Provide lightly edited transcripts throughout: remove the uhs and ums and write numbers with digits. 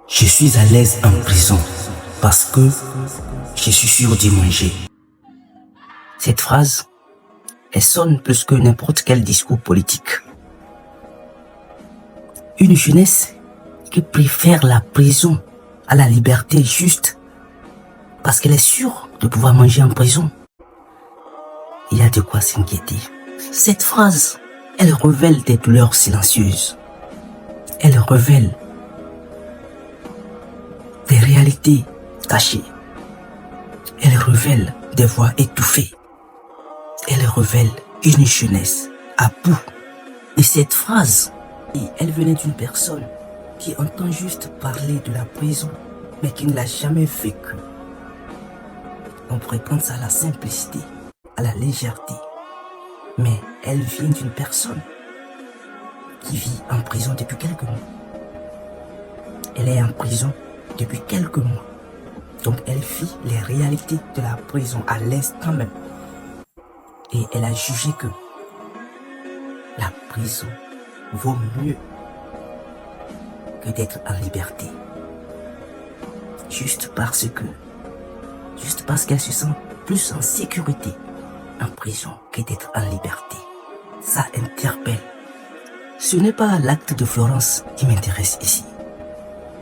Je suis à l'aise en prison parce que je suis sûr d'y manger. Cette phrase, elle sonne plus que n'importe quel discours politique. Une jeunesse qui préfère la prison à la liberté juste parce qu'elle est sûre de pouvoir manger en prison. Il y a de quoi s'inquiéter. Cette phrase, elle révèle des douleurs silencieuses. Elle révèle des réalités cachées. Elle révèle des voix étouffées. Elle révèle une jeunesse à bout. Et cette phrase, elle venait d'une personne qui entend juste parler de la prison, mais qui ne l'a jamais vécue. On pourrait prendre ça à la simplicité, à la légèreté. Mais elle vient d'une personne qui vit en prison depuis quelques mois. Elle est en prison depuis quelques mois. Donc elle vit les réalités de la prison à l'instant même. Et elle a jugé que la prison vaut mieux que d'être en liberté. Juste parce qu'elle se sent plus en sécurité en prison que d'être en liberté. Ça interpelle. Ce n'est pas l'acte de Florence qui m'intéresse ici.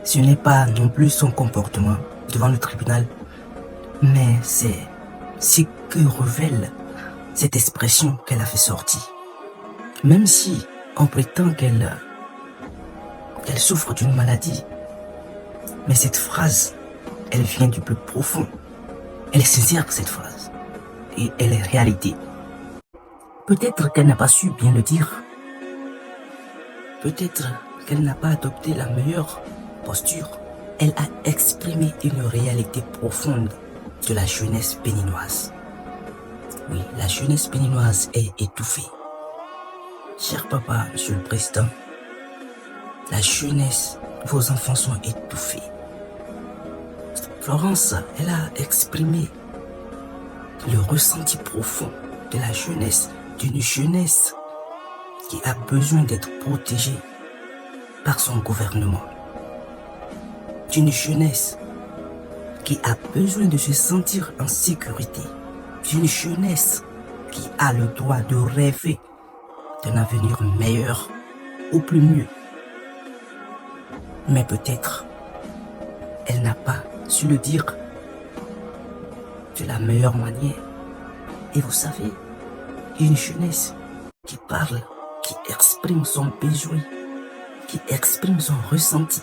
Ce n'est pas non plus son comportement devant le tribunal, mais c'est ce que révèle cette expression qu'elle a fait sortir. Même si on prétend qu'elle souffre d'une maladie, mais cette phrase, elle vient du plus profond. Elle est sincère, cette phrase, et elle est réalité. Peut-être qu'elle n'a pas su bien le dire. Peut-être qu'elle n'a pas adopté la meilleure posture. Elle a exprimé une réalité profonde de la jeunesse béninoise. Oui, la jeunesse béninoise est étouffée. Cher papa, monsieur le président, la jeunesse, vos enfants sont étouffés. Florence, elle a exprimé le ressenti profond de la jeunesse, d'une jeunesse qui a besoin d'être protégée par son gouvernement. D'une jeunesse qui a besoin de se sentir en sécurité. D'une jeunesse qui a le droit de rêver d'un avenir meilleur ou plus mieux. Mais peut-être, elle n'a pas su le dire de la meilleure manière. Et vous savez, une jeunesse qui parle, qui exprime son besoin, qui exprime son ressenti,